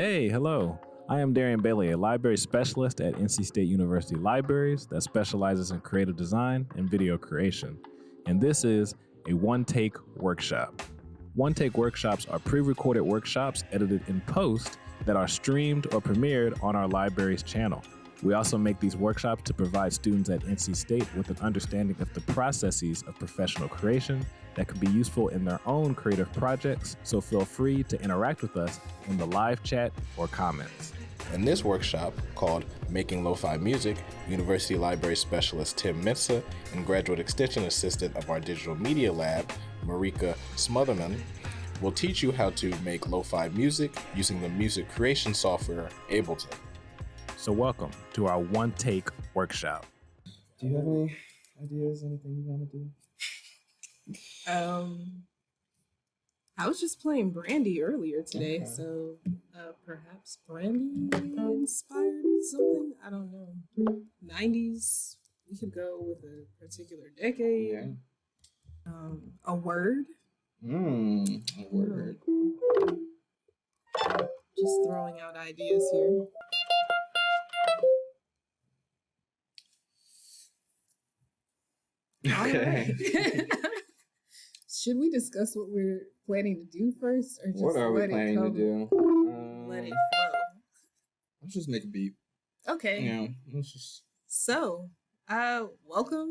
Hey, hello. I am Darian Bailey, a library specialist at NC State University Libraries that specializes in creative design and video creation. And this is a one-take workshop. One-take workshops are pre-recorded workshops edited in post that are streamed or premiered on our library's channel. We also make these workshops to provide students at NC State with an understanding of the processes of professional creation that could be useful in their own creative projects, so feel free to interact with us in the live chat or comments. In this workshop, called Making Lo-Fi Music, University Library Specialist Tim Maurika and Graduate Extension Assistant of our Digital Media Lab, Maurika Smotherman, will teach you how to make lo-fi music using the music creation software Ableton. So welcome to our one-take workshop. Do you have any ideas, anything you want to do? I was just playing Brandy earlier today, okay. So perhaps Brandy inspired something. I don't know. 90s. We could go with a particular decade. Yeah. A word. A word. Just throwing out ideas here. Okay. Should we discuss what we're planning to do first, or just what are we planning to do? Let it flow. Let's just make a beat. Okay. Yeah. Let's just. So, welcome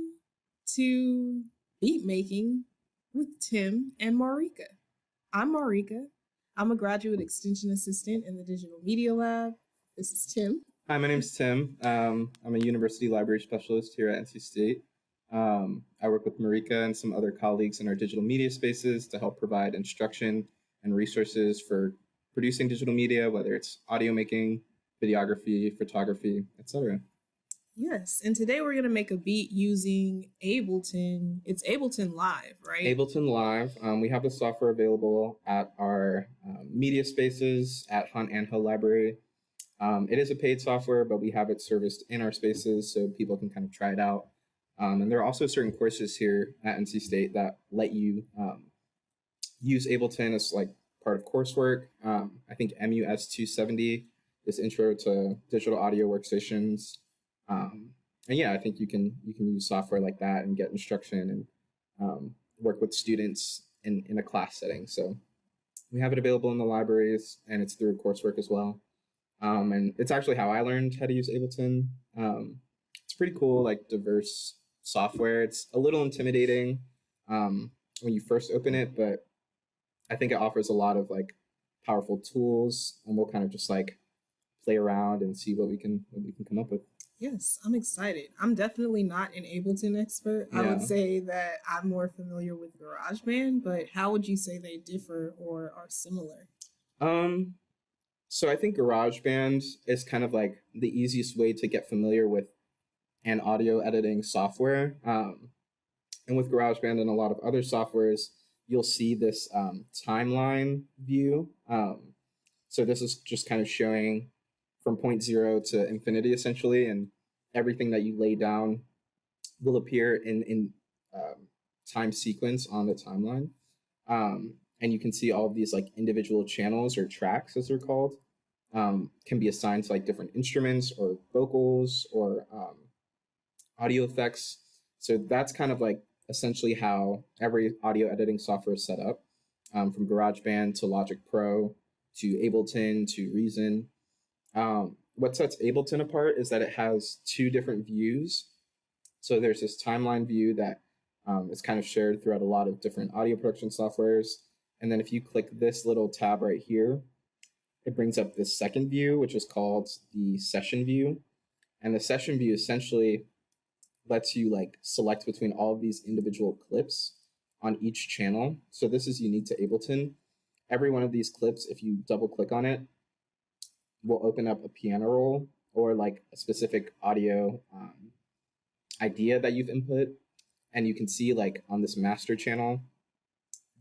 to Beat Making with Tim and Maurika. I'm Maurika. I'm a graduate extension assistant in the Digital Media Lab. This is Tim. Hi, my name's Tim. I'm a university library specialist here at NC State. I work with Maurika and some other colleagues in our digital media spaces to help provide instruction and resources for producing digital media, whether it's audio making, videography, photography, etc. Yes, and today we're going to make a beat using Ableton. It's Ableton Live, right? Ableton Live. We have the software available at our media spaces at Hunt and Hill Library. It is a paid software, but we have it serviced in our spaces so people can kind of try it out. And there are also certain courses here at NC State that let you use Ableton as like part of coursework. I think MUS 270 is Intro to Digital Audio Workstations. And yeah, I think you can use software like that and get instruction and work with students in a class setting. So we have it available in the libraries, and it's through coursework as well. And it's actually how I learned how to use Ableton. It's pretty cool, like diverse software. It's a little intimidating when you first open it, but I think it offers a lot of like powerful tools, and we'll kind of just like play around and see what we can come up with. Yes, I'm excited. I'm definitely not an Ableton expert. Yeah. I would say that I'm more familiar with GarageBand, but how would you say they differ or are similar? So I think GarageBand is kind of like the easiest way to get familiar with an audio editing software. And with GarageBand and a lot of other softwares, you'll see this timeline view. So this is just kind of showing from point zero to infinity, essentially, and everything that you lay down will appear in time sequence on the timeline. And you can see all of these like individual channels or tracks, as they're called, can be assigned to like different instruments or vocals or audio effects. So that's kind of like essentially how every audio editing software is set up, from GarageBand to Logic Pro to Ableton to Reason. What sets Ableton apart is that it has two different views. So there's this timeline view that is kind of shared throughout a lot of different audio production softwares. And then if you click this little tab right here, it brings up this second view, which is called the session view. And the session view essentially lets you like select between all of these individual clips on each channel. So this is unique to Ableton. Every one of these clips, if you double click on it, will open up a piano roll or like a specific audio idea that you've input. And you can see like on this master channel,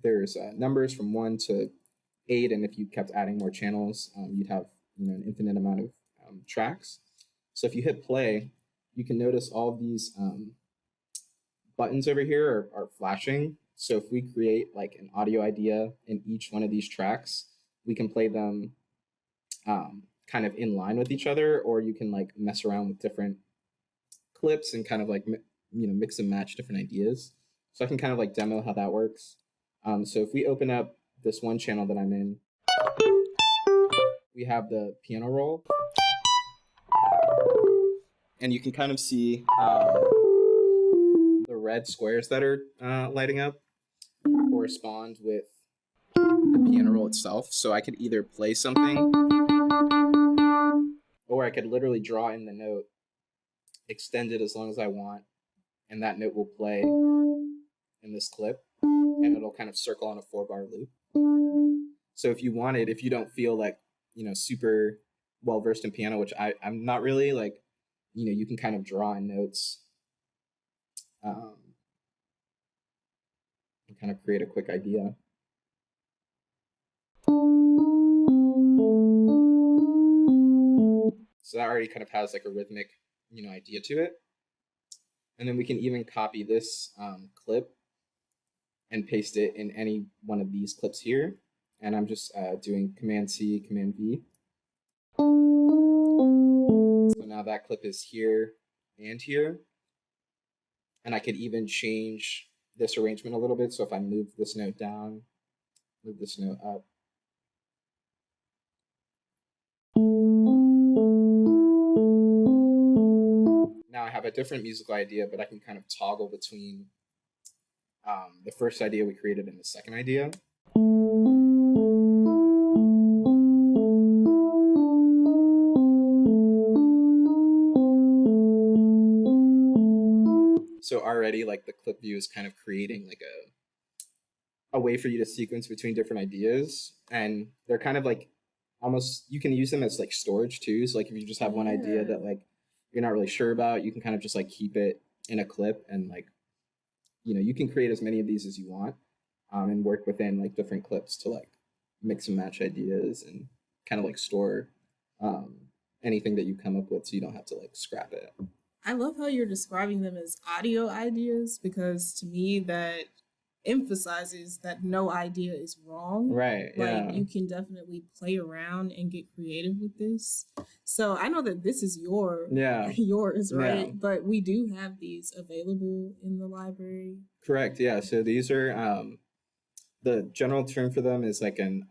there's numbers from 1 to 8. And if you kept adding more channels, you'd have an infinite amount of tracks. So if you hit play, you can notice all of these buttons over here are flashing. So if we create like an audio idea in each one of these tracks, we can play them kind of in line with each other, or you can like mess around with different clips and kind of like mix and match different ideas. So I can kind of like demo how that works. So if we open up this one channel that I'm in, we have the piano roll, and you can kind of see the red squares that are lighting up correspond with the piano roll itself. So I could either play something, or I could literally draw in the note, extend it as long as I want, and that note will play in this clip, and it'll kind of circle on a 4-bar loop. So if you wanted, if you don't feel like, super well versed in piano, which I'm not really, like, you can kind of draw in notes and kind of create a quick idea. So that already kind of has like a rhythmic, idea to it. And then we can even copy this clip and paste it in any one of these clips here. And I'm just doing Command-C, Command-V. So now that clip is here and here. And I could even change this arrangement a little bit. So if I move this note down, move this note up. Now I have a different musical idea, but I can kind of toggle between the first idea we created and the second idea. So already, like, the clip view is kind of creating like a way for you to sequence between different ideas, and they're kind of like almost, you can use them as like storage too. So like if you just have one idea that like you're not really sure about, you can kind of just like keep it in a clip, and like you can create as many of these as you want, and work within like different clips to like mix and match ideas and kind of like store anything that you come up with, so you don't have to like scrap it. I love how you're describing them as audio ideas, because to me that emphasizes that no idea is wrong. Right. Like you can definitely play around and get creative with this. So I know that this is yours, right? Yeah. But we do have these available in the library. Correct. Yeah. So these are the general term for them is like an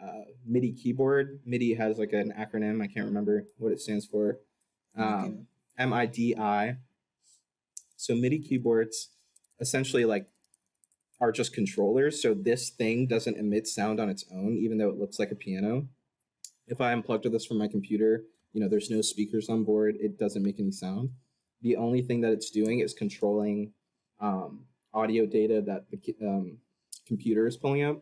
MIDI keyboard. MIDI has like an acronym. I can't remember what it stands for. MIDI. So MIDI keyboards essentially like are just controllers. So this thing doesn't emit sound on its own, even though it looks like a piano. If I unplug this from my computer, there's no speakers on board. It doesn't make any sound. The only thing that it's doing is controlling audio data that the computer is pulling up.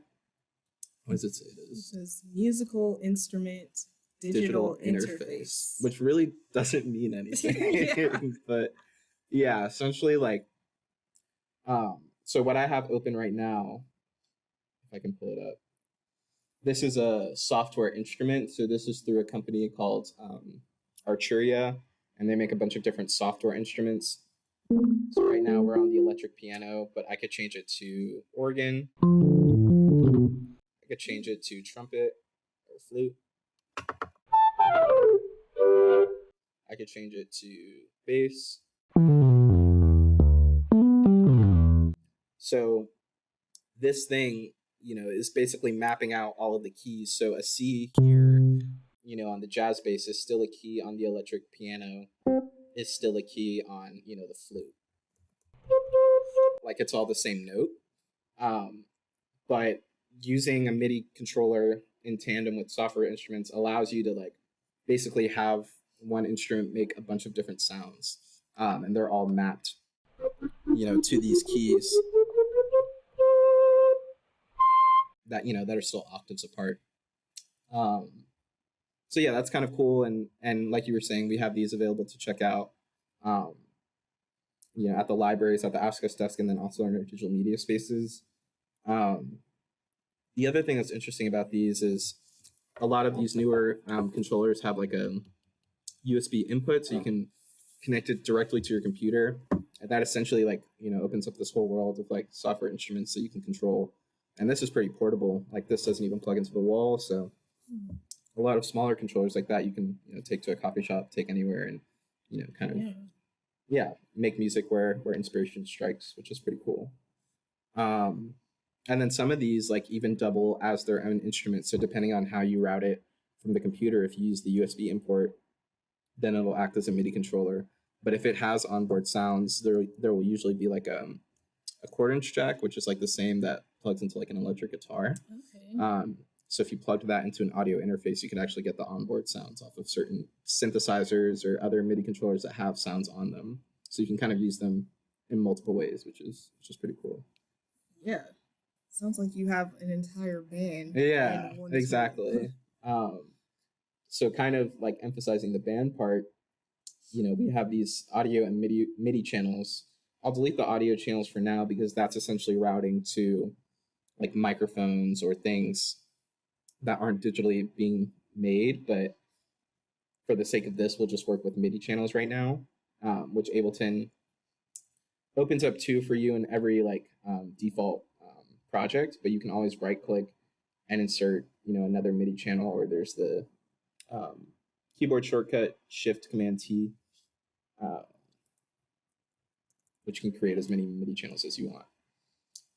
What does it say it is? It says musical instrument digital interface. Which really doesn't mean anything. But yeah, essentially like, so what I have open right now, if I can pull it up, this is a software instrument. So this is through a company called Arturia, and they make a bunch of different software instruments. So right now we're on the electric piano, but I could change it to organ. I could change it to trumpet or flute. I could change it to bass. So this thing, is basically mapping out all of the keys. So a C here, on the jazz bass is still a key on the electric piano, is still a key on, the flute. Like it's all the same note. But using a MIDI controller in tandem with software instruments allows you to like basically have one instrument make a bunch of different sounds. And they're all mapped, to these keys that, that are still octaves apart. So yeah, that's kind of cool. And like you were saying, we have these available to check out, at the libraries, at the Ask Us desk, and then also in our digital media spaces. The other thing that's interesting about these is a lot of these newer controllers have like a USB input, so you can connect it directly to your computer. And that essentially like, opens up this whole world of like software instruments that you can control. And this is pretty portable. Like this doesn't even plug into the wall. So a lot of smaller controllers like that you can take to a coffee shop, take anywhere, and kind of make music where inspiration strikes, which is pretty cool. And then some of these like even double as their own instrument. So depending on how you route it from the computer, if you use the USB import, then it'll act as a MIDI controller. But if it has onboard sounds, there will usually be like a quarter inch jack, which is like the same that plugs into like an electric guitar. Okay. So if you plugged that into an audio interface, you could actually get the onboard sounds off of certain synthesizers or other MIDI controllers that have sounds on them. So you can kind of use them in multiple ways, which is pretty cool. Yeah. Sounds like you have an entire band. Yeah, in one exactly. So kind of like emphasizing the band part, we have these audio and MIDI channels. I'll delete the audio channels for now because that's essentially routing to like microphones or things that aren't digitally being made. But for the sake of this, we'll just work with MIDI channels right now, which Ableton opens up to for you in every like default project. But you can always right click and insert another MIDI channel, or there's the keyboard shortcut Shift Command T, which can create as many MIDI channels as you want.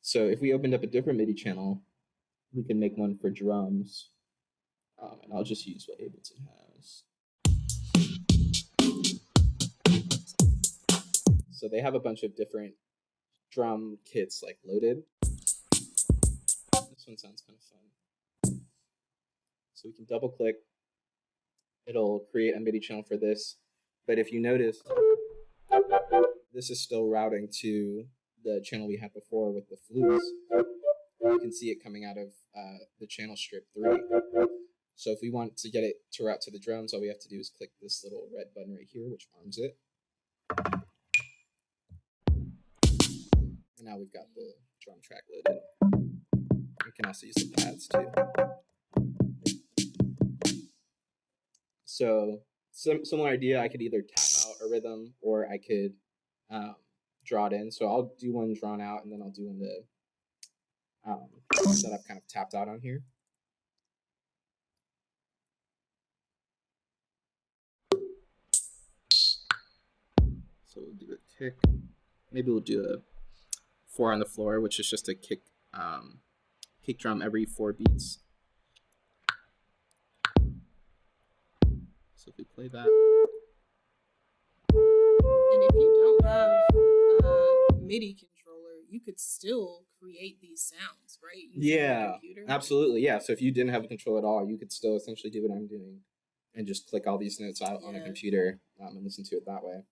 So if we opened up a different MIDI channel, we can make one for drums, and I'll just use what Ableton has. So they have a bunch of different drum kits like loaded. This one sounds kind of fun. So we can double click. It'll create a MIDI channel for this. But if you notice, this is still routing to the channel we had before with the flutes. You can see it coming out of the channel strip 3. So if we want to get it to route to the drums, all we have to do is click this little red button right here, which arms it. And now we've got the drum track loaded. We can also use the pads too. So similar idea, I could either tap out a rhythm or I could draw it in. So I'll do one drawn out and then I'll do one that I've kind of tapped out on here. So we'll do a kick. Maybe we'll do a 4 on the floor, which is just a kick drum every 4 beats. So if we play that. And if you don't have a MIDI controller, you could still create these sounds, right? Using the computer. Absolutely. Yeah. So if you didn't have a control at all, you could still essentially do what I'm doing and just click all these notes out on a computer and listen to it that way.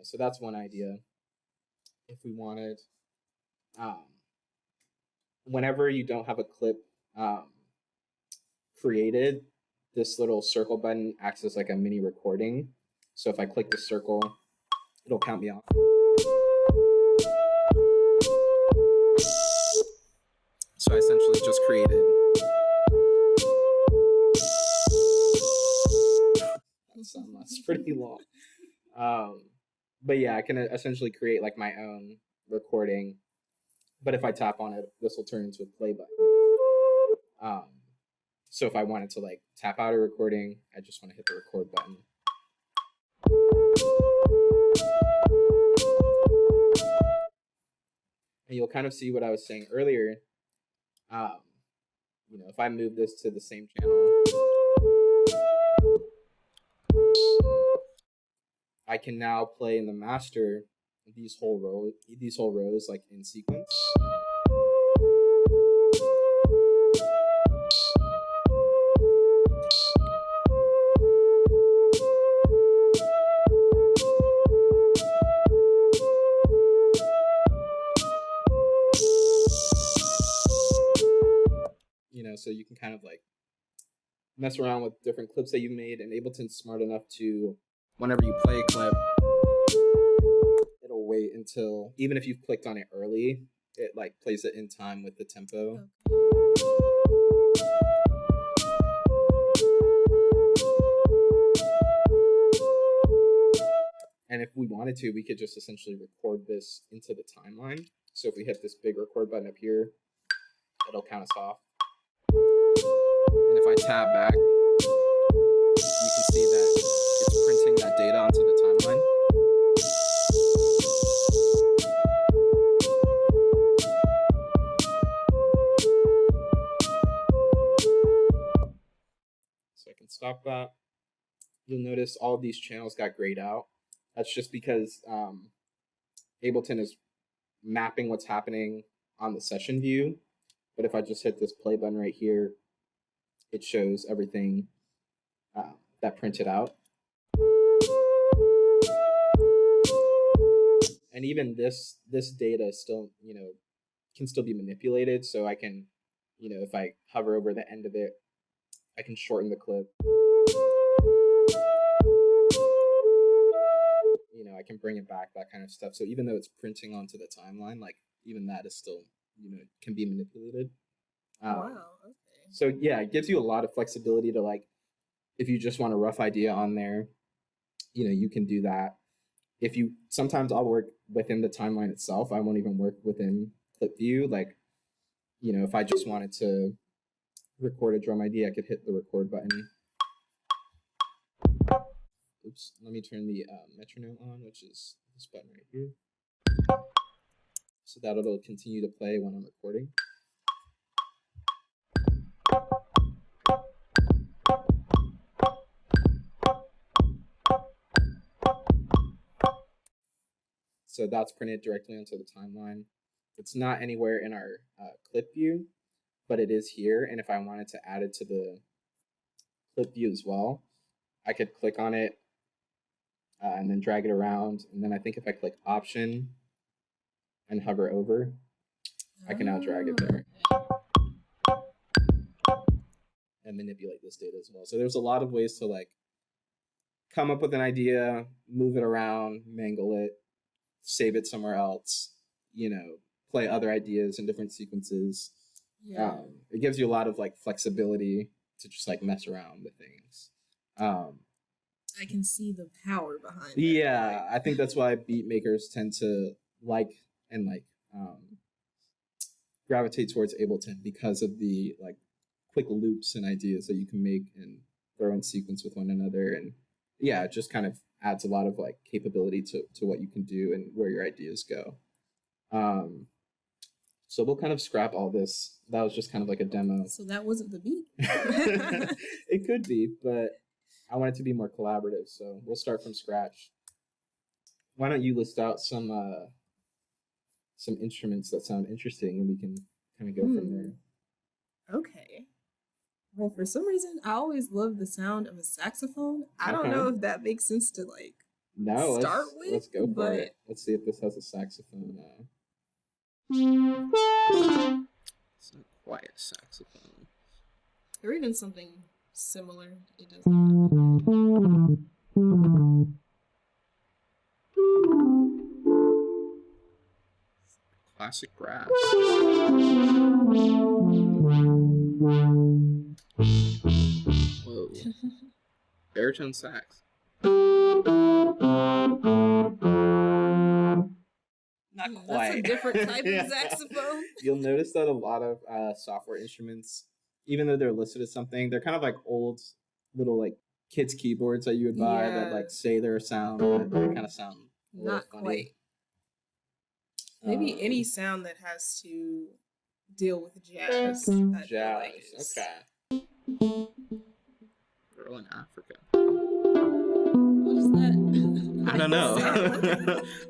So that's one idea. If we wanted, whenever you don't have a clip created, this little circle button acts as like a mini recording. So if I click the circle, it'll count me off. So I essentially just created. That's pretty long. But yeah, I can essentially create like my own recording. But if I tap on it, this will turn into a play button. So if I wanted to like tap out a recording, I just want to hit the record button. And you'll kind of see what I was saying earlier. If I move this to the same channel, I can now play in the master these whole rows like in sequence. So you can kind of like mess around with different clips that you've made, and Ableton's smart enough to, whenever you play a clip, it'll wait until, even if you've clicked on it early, it like plays it in time with the tempo. Okay. And if we wanted to, we could just essentially record this into the timeline. So if we hit this big record button up here, it'll count us off. And if I tab back, you can see that it's printing that data onto the timeline. So I can stop that. You'll notice all of these channels got grayed out. That's just because Ableton is mapping what's happening on the session view. But if I just hit this play button right here, it shows everything that printed out. And even this data still, can still be manipulated. So I can, if I hover over the end of it, I can shorten the clip. I can bring it back, that kind of stuff. So even though it's printing onto the timeline, like even that is still, can be manipulated. Wow. Okay. So yeah, it gives you a lot of flexibility to like, if you just want a rough idea on there, you can do that. Sometimes I'll work within the timeline itself. I won't even work within clip view. Like, if I just wanted to record a drum ID, I could hit the record button. Oops, let me turn the metronome on, which is this button right here. So that it'll continue to play when I'm recording. So that's printed directly onto the timeline. It's not anywhere in our clip view, but it is here. And if I wanted to add it to the clip view as well, I could click on it and then drag it around. And then I think if I click Option and hover over, I can now drag it there and manipulate this data as well. So there's a lot of ways to like come up with an idea, move it around, mangle it, save it somewhere else, play other ideas in different sequences. Yeah. It gives you a lot of like flexibility to just like mess around with things. I can see the power behind it. Yeah, I think that's why beat makers tend to gravitate towards Ableton, because of the like quick loops and ideas that you can make and throw in sequence with one another. And yeah, it just kind of adds a lot of like capability to what you can do and where your ideas go. So we'll kind of scrap all this. That was just kind of like a demo. So that wasn't the beat. It could be, but I want it to be more collaborative. So we'll start from scratch. Why don't you list out some instruments that sound interesting, and we can kind of go from there. Okay. Well, for some reason, I always love the sound of a saxophone. I don't know if that makes sense to like start with. Let's go for it. Let's see if this has a saxophone. It's not quite a saxophone. Or even something similar. It doesn't. Classic brass. Whoa. Baritone sax. Not quite. That's a different type of saxophone. You'll notice that a lot of software instruments, even though they're listed as something, they're kind of like old little like kids keyboards that you would buy that like say they're a sound, but they kind of sound not funny. Quite. Maybe any sound that has to deal with jazz. Jazz, okay. Girl in Africa. What is that? I don't know.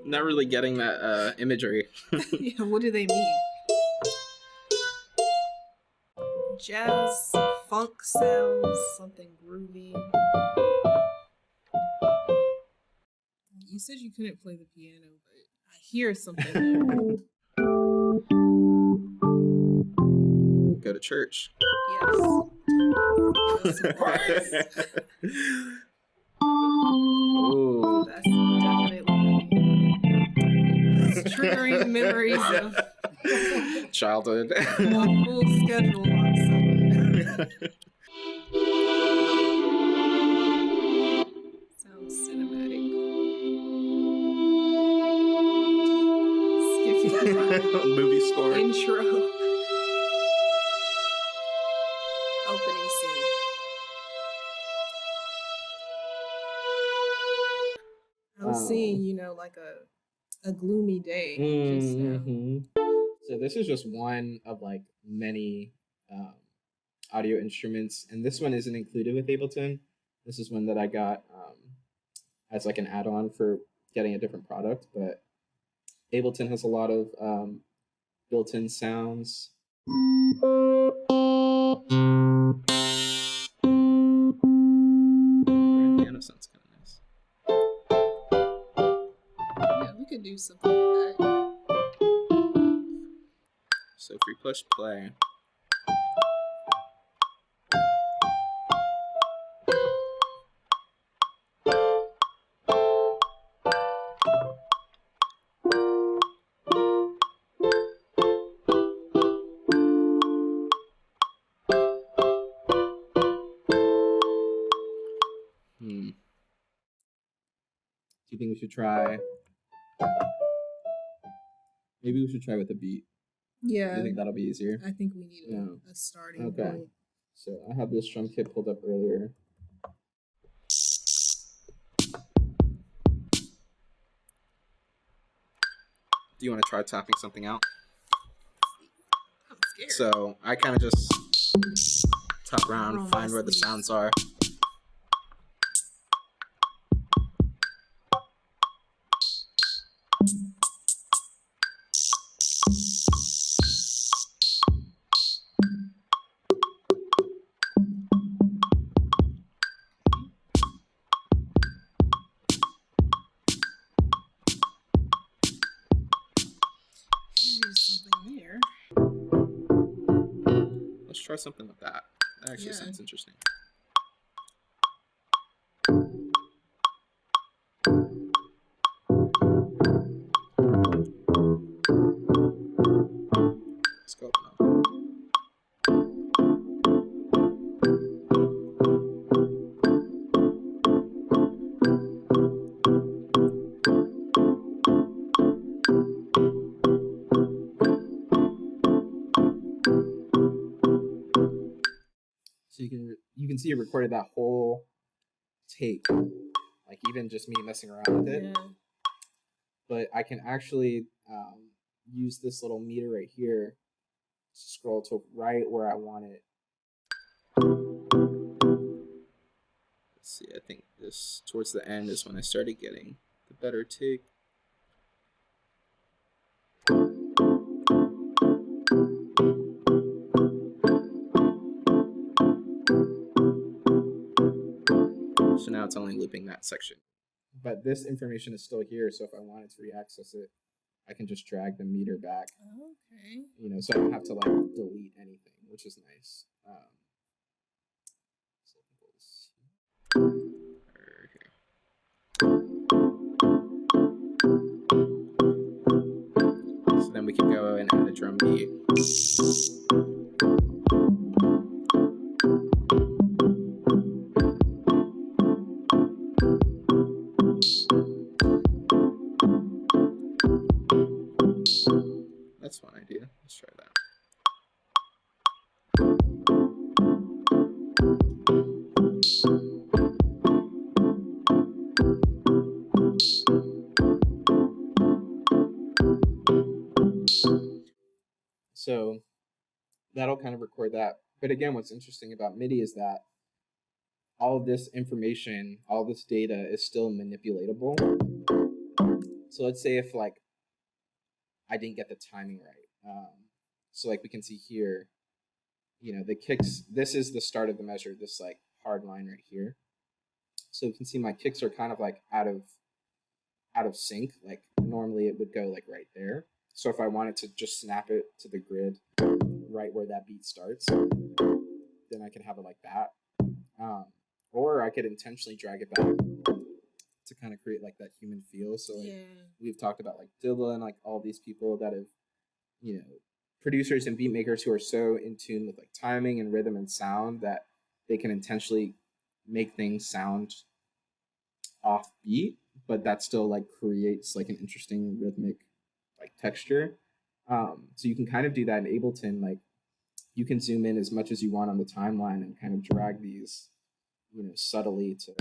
Not really getting that imagery. Yeah, what do they mean? Jazz, funk sounds, something groovy. You said you couldn't play the piano, but I hear something there. Go to church. Yes. Ooh. That's definitely triggering memories of childhood. A full schedule on Sunday. Sounds cinematic. Movie score. Intro. Opening scene. I was seeing, like a gloomy day just now. So this is just one of like many audio instruments, and this one isn't included with Ableton. This is one that I got as like an add-on for getting a different product, but Ableton has a lot of built-in sounds. Grand piano sounds kind of nice. Yeah, we could do something with that. So if we push play, do you think we should try? Maybe we should try with a beat. Yeah. You think that'll be easier? I think we need a starting point. So I have this drum kit pulled up earlier. Do you want to try tapping something out? I'm scared. So I kind of just tap around, find where the sounds are. Something there. Let's try something with that. That actually sounds interesting. Let's go open up. So you can see it recorded that whole take, like even just me messing around with it. Yeah. But I can actually use this little meter right here to scroll to right where I want it. Let's see, I think this towards the end is when I started getting the better take. So now it's only looping that section. But this information is still here, so if I wanted to re-access it, I can just drag the meter back. Okay. So I don't have to like delete anything, which is nice. So then we can go and add a drum beat. That's a fun idea. Let's try that. So that'll kind of record that. But again, what's interesting about MIDI is that all of this information, all this data is still manipulatable. So let's say if like I didn't get the timing right. So like we can see here, the kicks, this is the start of the measure, this like hard line right here. So you can see my kicks are kind of like out of sync. Like normally it would go like right there. So if I wanted to just snap it to the grid right where that beat starts, then I can have it like that. Or I could intentionally drag it back to kind of create like that human feel. So like we've talked about like Dilla and like all these people that have, producers and beat makers who are so in tune with like timing and rhythm and sound that they can intentionally make things sound offbeat, but that still like creates like an interesting rhythmic like texture. So you can kind of do that in Ableton. Like you can zoom in as much as you want on the timeline and kind of drag these, subtly to,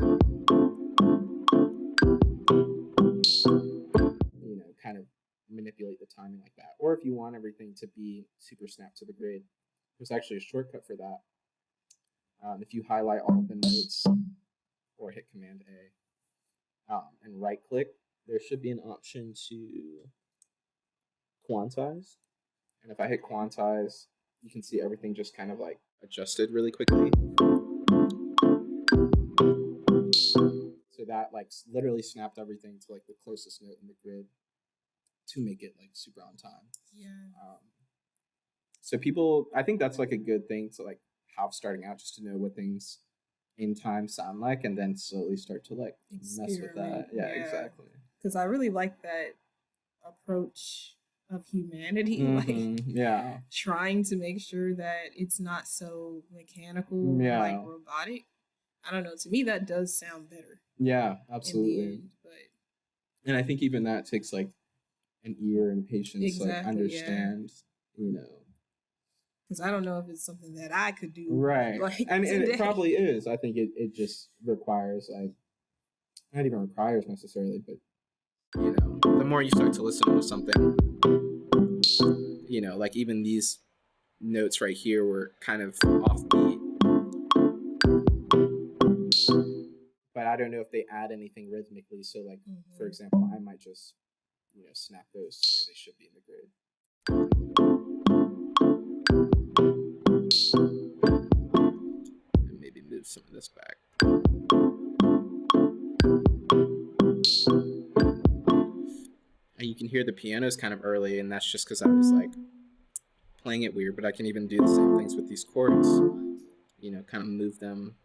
kind of manipulate the timing like that. Or if you want everything to be super snapped to the grid, there's actually a shortcut for that. If you highlight all of the notes or hit Command A and right click, there should be an option to quantize. And if I hit quantize, you can see everything just kind of like adjusted really quickly. So that like literally snapped everything to like the closest note in the grid to make it like super on time. Yeah. So people, I think that's like a good thing to like have starting out, just to know what things in time sound like, and then slowly start to like mess with that. Yeah, exactly. Because I really like that approach of humanity, yeah, trying to make sure that it's not so mechanical, like robotic. I don't know. To me, that does sound better. Yeah, absolutely. End, and I think even that takes like an ear and patience to like understand, Because I don't know if it's something that I could do. Right. Like, and it probably is. I think it just requires like, not even requires necessarily, but the more you start to listen to something, like even these notes right here were kind of offbeat. But I don't know if they add anything rhythmically. So like, for example, I might just, snap those to where they should be in the grid. And maybe move some of this back. And you can hear the pianos kind of early, and that's just because I was like playing it weird, but I can even do the same things with these chords, kind of move them.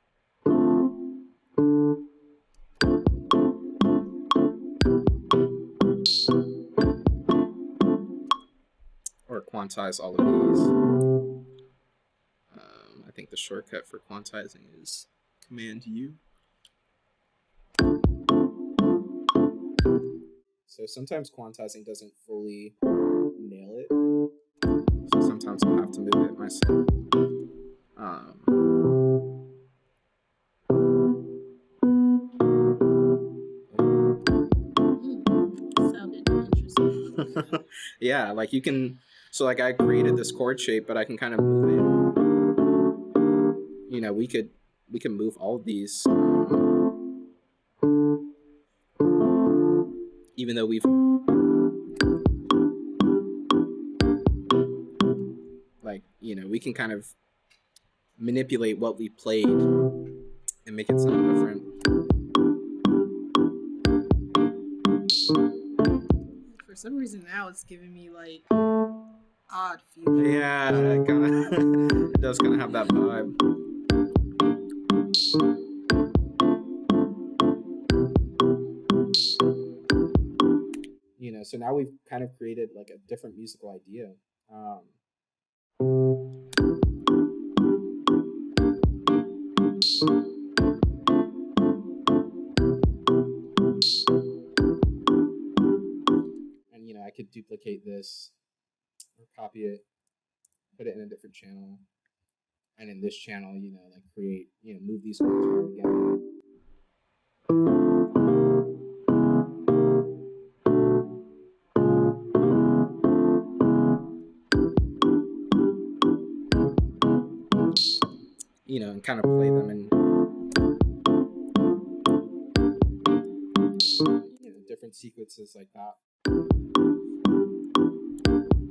Or quantize all of these. I think the shortcut for quantizing is Command U. So sometimes quantizing doesn't fully nail it. So sometimes I'll have to move it myself. Sounded interesting. Yeah, like you can. So like I created this chord shape, but I can kind of move it. We can move all of these. Even though we've we can kind of manipulate what we played and make it sound different. For some reason now it's giving me like odd feeling. Yeah, it does kind of have that vibe. So now we've kind of created like a different musical idea. And I could duplicate this or copy it, put it in a different channel, and in this channel, like create, move these chords together. And kind of play them in different sequences like that.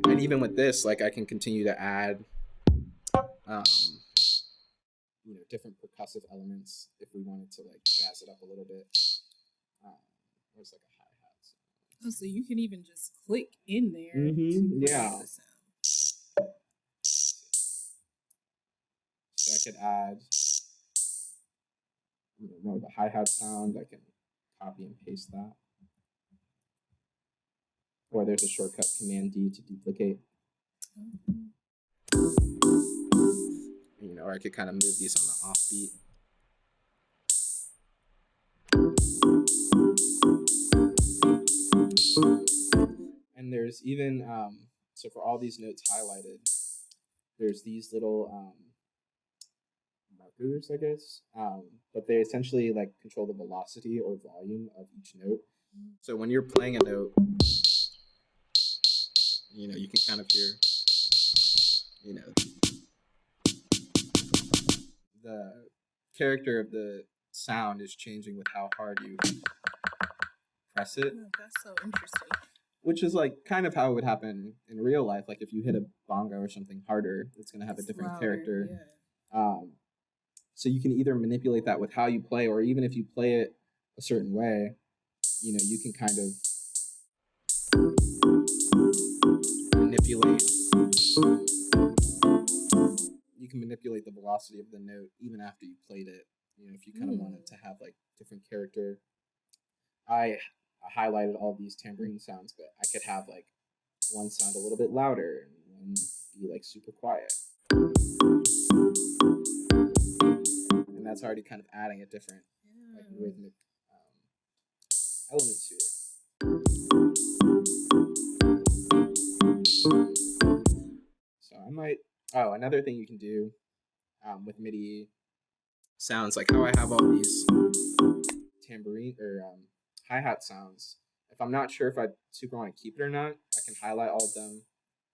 And even with this, like I can continue to add different percussive elements if we wanted to like jazz it up a little bit. There's like a hi-hat. Oh, so you can even just click in there. Yeah. So I could add more of a hi-hat sound. I can copy and paste that. Or there's a shortcut, Command D, to duplicate. Or I could kind of move these on the offbeat. And there's even, so So for all these notes highlighted, there's these little markers, I guess, but they essentially like control the velocity or volume of each note. So when you're playing a note, you can kind of hear, the character of the sound is changing with how hard you press it. Oh, that's so interesting. Which is like kind of how it would happen in real life. Like if you hit a bongo or something harder, it's going to have a different louder, character. Yeah. So you can either manipulate that with how you play, or even if you play it a certain way, you can kind of manipulate. You can manipulate the velocity of the note even after you played it. If you kind of wanted to have like different character. I highlighted all these tambourine sounds, but I could have like one sound a little bit louder and one be like super quiet. And that's already kind of adding a different like rhythmic element to it. So I might. Oh, another thing you can do with MIDI sounds, like how I have all these tambourine or hi-hat sounds. If I'm not sure if I super want to keep it or not, I can highlight all of them.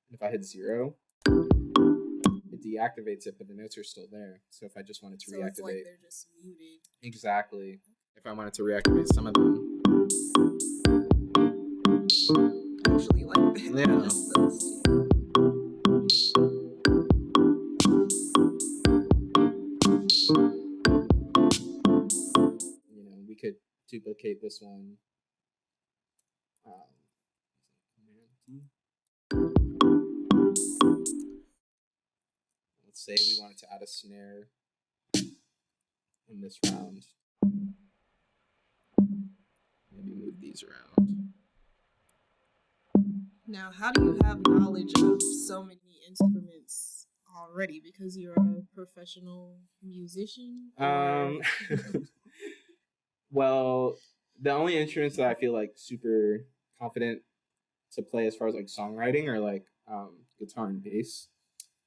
And if I hit 0, it deactivates it, but the notes are still there. So if I just wanted to reactivate, it's like they're just muted. Exactly. If I wanted to reactivate some of them, Actually, like that. Yeah. Just those two. we could duplicate this one. Let's say we wanted to add a snare in this round. Maybe move these around. Now, how do you have knowledge of so many instruments already? Because you're a professional musician? Well, the only instruments that I feel like super confident to play as far as like songwriting are like guitar and bass.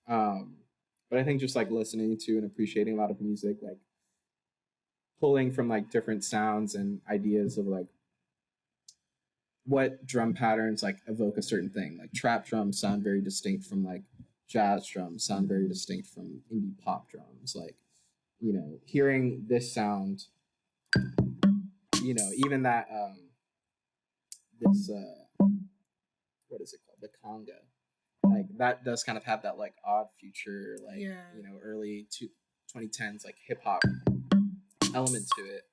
But I think just like listening to and appreciating a lot of music, like pulling from like different sounds and ideas of like what drum patterns like evoke a certain thing. Like trap drums sound very distinct from like jazz drums, sound very distinct from indie pop drums. Like, hearing this sound, even that this what is it called? The conga. Like that does kind of have that like odd future, like early 2010s like hip hop element to it.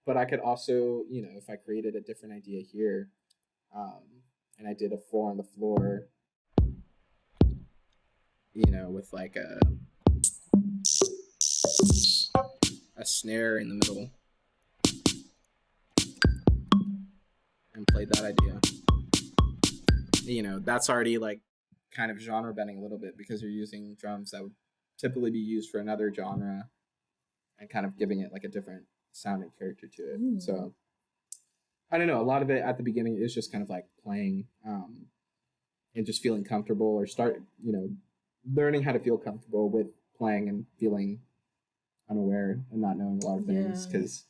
But I could also, if I created a different idea here, and I did a 4 on the floor, with like a snare in the middle, and played that idea. That's already like kind of genre bending a little bit, because you're using drums that would typically be used for another genre and kind of giving it like a different sounding character to it. So I don't know, a lot of it at the beginning is just kind of like playing and just feeling comfortable, or learning how to feel comfortable with playing and feeling unaware and not knowing a lot of things, because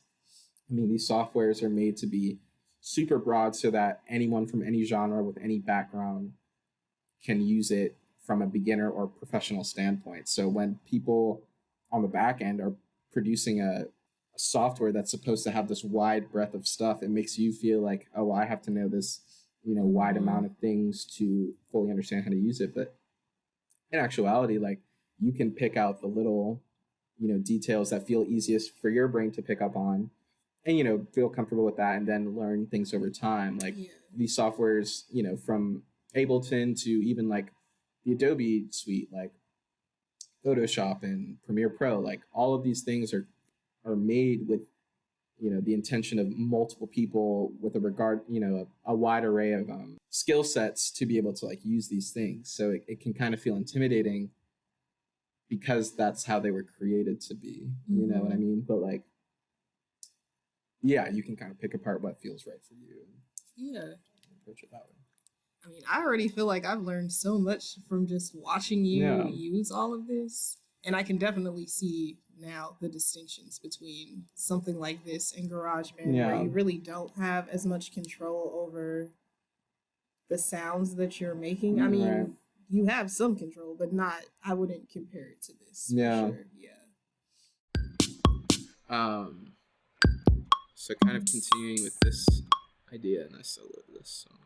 these softwares are made to be super broad so that anyone from any genre with any background can use it from a beginner or professional standpoint. So when people on the back end are producing a software that's supposed to have this wide breadth of stuff, it makes you feel like, oh, I have to know this, wide amount of things to fully understand how to use it. But in actuality, like, you can pick out the little, details that feel easiest for your brain to pick up on, and, feel comfortable with that, and then learn things over time. Like these softwares, from Ableton to even like the Adobe suite, like Photoshop and Premiere Pro, like all of these things are made with, the intention of multiple people with a regard, a wide array of skill sets to be able to like use these things. So it can kind of feel intimidating because that's how they were created to be, you know what I mean? But like, yeah, you can kind of pick apart what feels right for you. Yeah. Approach it that way. I mean, I already feel like I've learned so much from just watching you Yeah. use all of this. And I can definitely see now the distinctions between something like this and GarageBand, Yeah. where you really don't have as much control over the sounds that you're making. I mean, Right. you have some control, but not, I wouldn't compare it to this. Yeah. For sure. Yeah. So kind of continuing with this idea, and I soloed this song.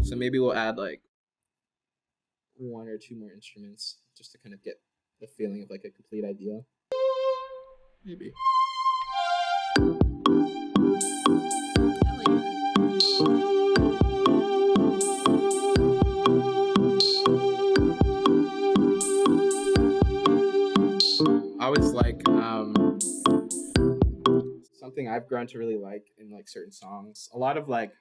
So maybe we'll add like one or two more instruments just to kind of get the feeling of like a complete idea. Maybe. I like I always like something I've grown to really like in like certain songs. A lot of like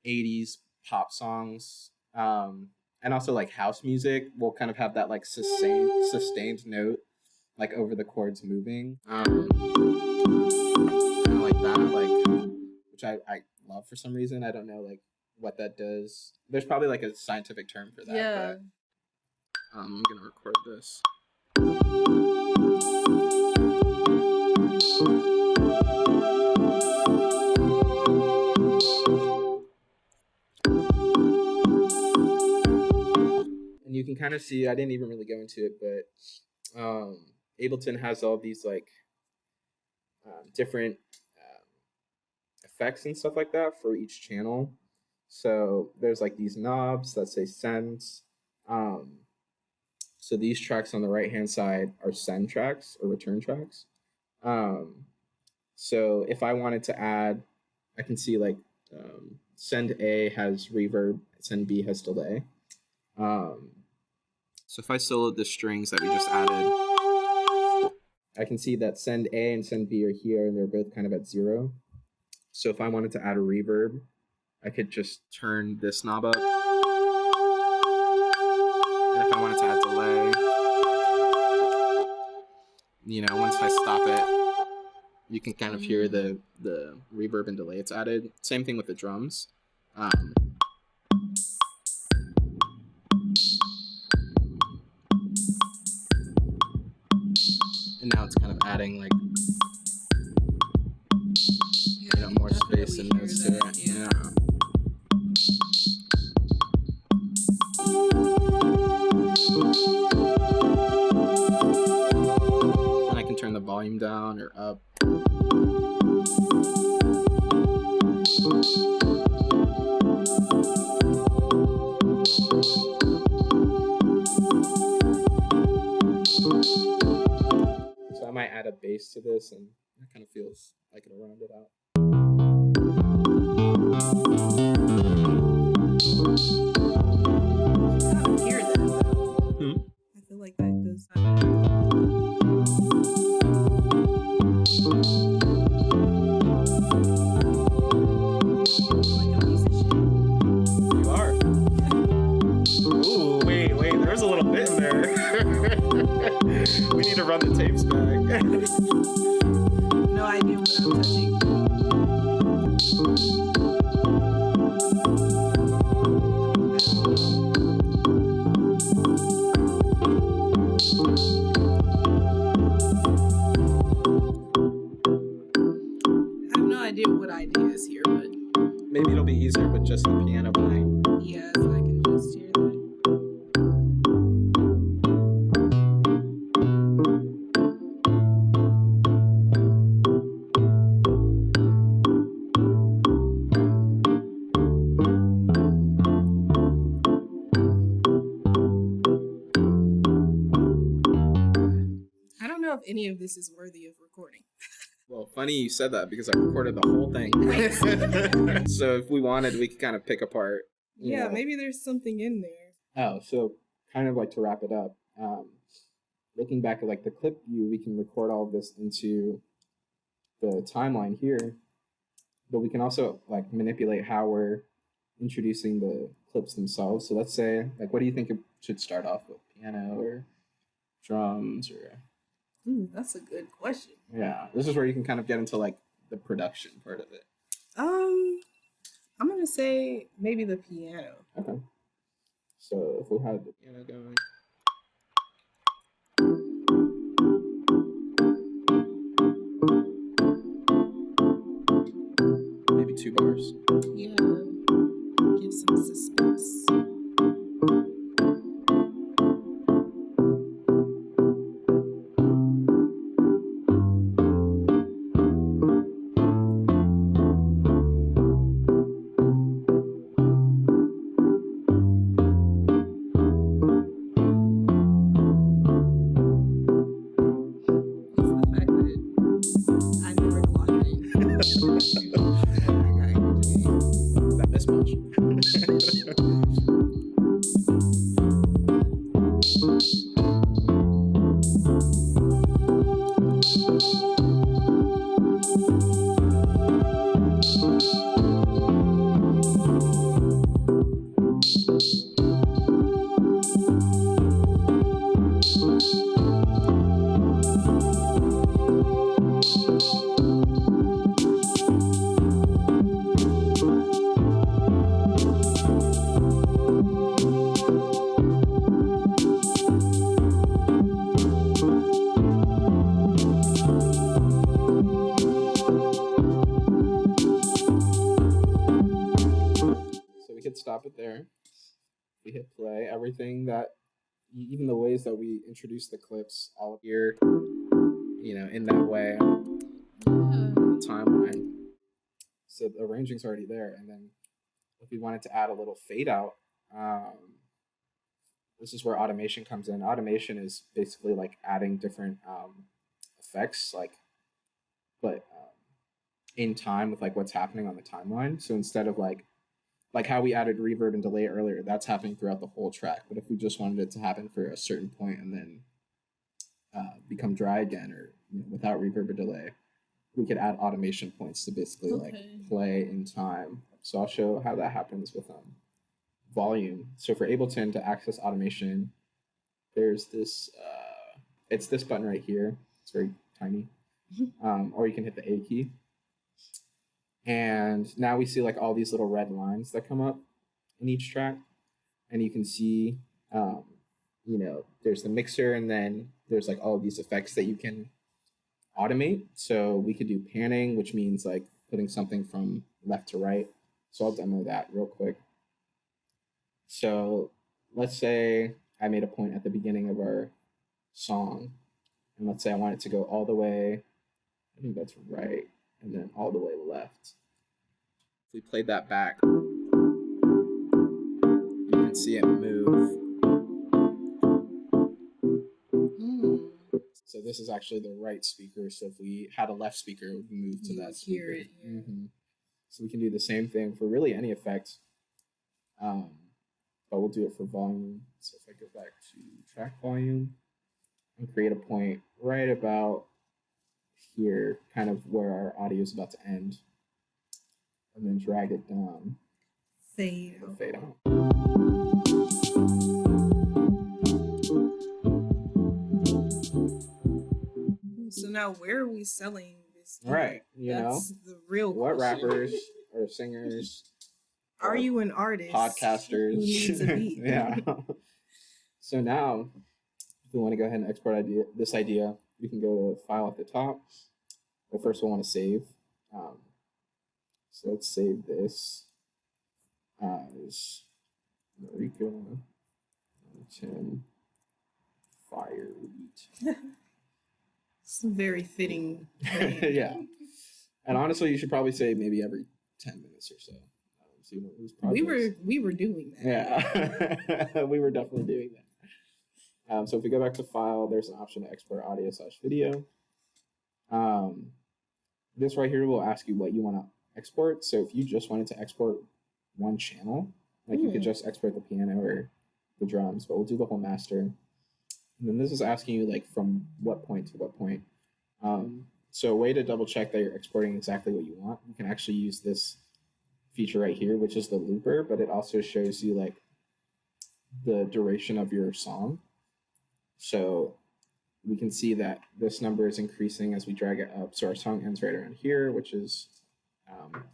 80s pop songs, and also like house music will kind of have that like sustained note like over the chords moving. Kind of like that, like, which I love for some reason. I don't know like what that does. There's probably like a scientific term for that. Yeah. But, I'm gonna record this. And you can kind of see, I didn't even really go into it, but Ableton has all these like different effects and stuff like that for each channel. So there's like these knobs that say send. So these tracks on the right hand side are send tracks or return tracks. So if I wanted to add, I can see like send A has reverb, send B has delay. So if I soloed the strings that we just added, I can see that send A and send B are here and they're both kind of at 0. So if I wanted to add a reverb, I could just turn this knob up. And if I wanted to add delay, you know, once I stop it, you can kind of hear the reverb and delay it's added. Same thing with the drums. And now it's kind of adding like, you know, more space and notes to it. Yeah. And I can turn the volume down or up. So I might add a bass to this, and it kind of feels like it'll round it out. I don't hear that though. I feel like that does not. Like a musician. You are. Ooh, wait, there's a little bit in there. We need to run the tapes back. No idea what I'm touching. I have no idea what idea is here, but Maybe it'll be easier with just the piano playing. yes, I can just hear that. I don't know if any of this is worthy of recording. Well, funny you said that because I recorded the whole thing. So if we wanted, we could kind of pick apart. you Yeah, know. maybe there's something in there. Oh, so kind of like to wrap it up, looking back at like the clip view, we can record all of this into the timeline here, but we can also like manipulate how we're introducing the clips themselves. So let's say, like, what do you think it should start off with? Piano or drums or... Ooh, that's a good question. Yeah, this is where you can kind of get into like the production part of it. I'm gonna say maybe the piano. Okay. So if we had the piano going. Maybe 2 bars. Yeah. Give some suspense. That miss punch. So we could stop it there. We hit play. Everything that, even the ways that we introduce the clips, all here, in that way, the timeline. So the arranging's already there. And then if we wanted to add a little fade out, this is where automation comes in. Automation is basically like adding different effects, but in time with like what's happening on the timeline. So instead of like how we added reverb and delay earlier, that's happening throughout the whole track. But if we just wanted it to happen for a certain point and then become dry again, or without reverb or delay, we could add automation points to basically like play in time. So I'll show how that happens with volume. So for Ableton to access automation, there's this it's this button right here. It's very tiny. Or you can hit the A key. And now we see like all these little red lines that come up in each track. And you can see, there's the mixer, and then there's like all of these effects that you can automate. So we could do panning, which means like putting something from left to right. So I'll demo that real quick. So let's say I made a point at the beginning of our song, and let's say I want it to go all the way, I think that's right, and then all the way left. If we played that back, you can see it move. So this is actually the right speaker. So if we had a left speaker, it would move to that speaker. Hear it, yeah. So we can do the same thing for really any effect. But we'll do it for volume. So if I go back to track volume and create a point right about here, kind of where our audio is about to end, and then drag it down. Fade out. So now where are we selling this? Right. That's the real what question. Rappers or singers are you an artist? Podcasters. Who needs a beat? Yeah. So now, if we want to go ahead and export this idea, we can go to File at the top. But first, we'll want to save. So let's save this as Maurika Tim Fire Beat. It's a very fitting name. Yeah. And honestly, you should probably say maybe every 10 minutes or so. We were doing that. Yeah. We were definitely doing that. So if we go back to File, there's an option to export audio/video. This right here will ask you what you want to export. So if you just wanted to export one channel, like you could just export the piano or the drums, but we'll do the whole master. And then this is asking you like from what point to what point. So a way to double check that you're exporting exactly what you want, you can actually use this feature right here, which is the looper, but it also shows you like the duration of your song. So we can see that this number is increasing as we drag it up. So our song ends right around here, which is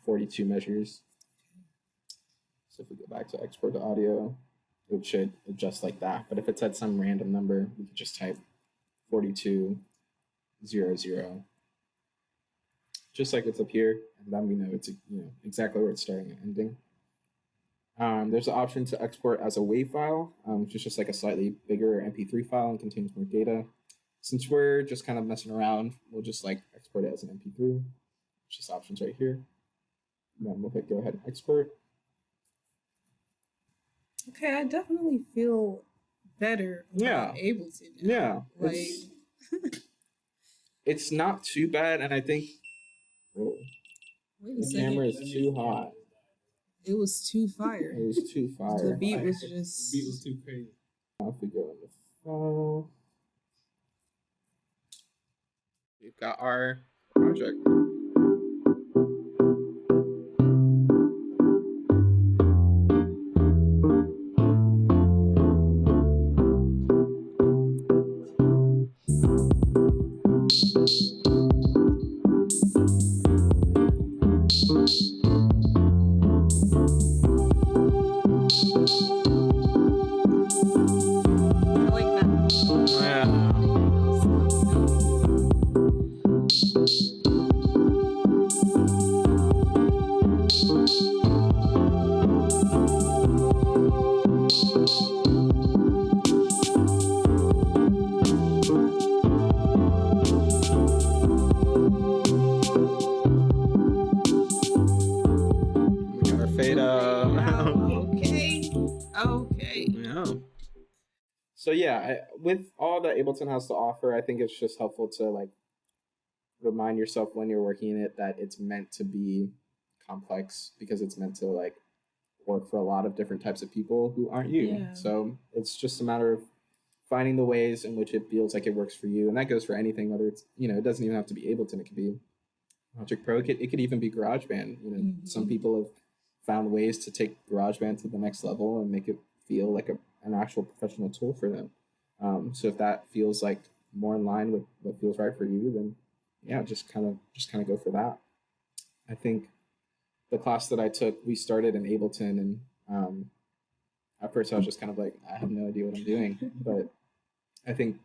42 measures. So if we go back to export to audio, it should adjust like that. But if it said some random number, we could just type 4200, just like what's up here, and then we know it's exactly where it's starting and ending. There's an option to export as a WAV file, which is just like a slightly bigger MP3 file and contains more data. Since we're just kind of messing around, we'll just like export it as an MP3. It's just options right here. And then we'll hit go ahead and export. Okay, I definitely feel better about Ableton now. Yeah. Like it's not too bad, and I think wait a the second. camera is too hot. It was too fire. It was too fire. The beat was just. The beat was too crazy. Now if we go in the file, we've got our project. I like that. We got our fade up. Wow, okay. Yeah. So yeah, with all that Ableton has to offer, I think it's just helpful to like remind yourself when you're working in it that it's meant to be complex, because it's meant to like work for a lot of different types of people who aren't you. Yeah. So it's just a matter of finding the ways in which it feels like it works for you, and that goes for anything. Whether it's it doesn't even have to be Ableton. It could be Logic Pro. It could even be GarageBand. Some people have found ways to take GarageBand to the next level and make it feel like an actual professional tool for them. So if that feels like more in line with what feels right for you, then yeah, just kind of go for that. I think the class that I took, we started in Ableton, and at first I was just kind of like, I have no idea what I'm doing. But I think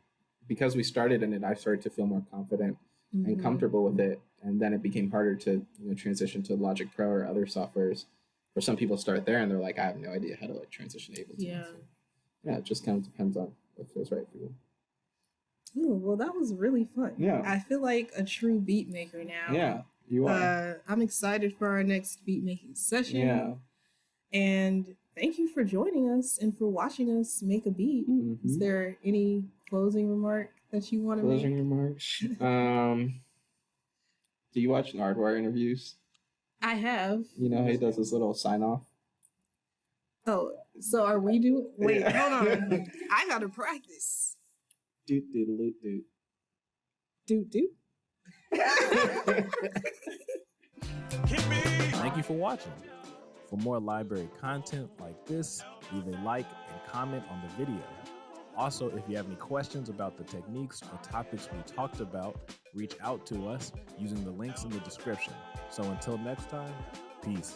because we started in it, I started to feel more confident and comfortable with it, and then it became harder to transition to Logic Pro or other softwares. For some people start there and they're like, I have no idea how to like transition to Ableton. Yeah. So, yeah, it just kind of depends on what feels right for you. Ooh, well, that was really fun. Yeah. I feel like a true beat maker now. Yeah, you are. I'm excited for our next beat making session. Yeah. And thank you for joining us and for watching us make a beat. Is there any closing remark that you want to make? Closing remarks. Do you watch Nardwuar interviews? I have. You know how he does his little sign off? Oh, so are we doing? Wait, Yeah. hold on. I gotta practice. Doot doot doot doot. Doot doot. Thank you for watching. For more library content like this, leave a like and comment on the video. Also, if you have any questions about the techniques or topics we talked about, reach out to us using the links in the description. So until next time, peace.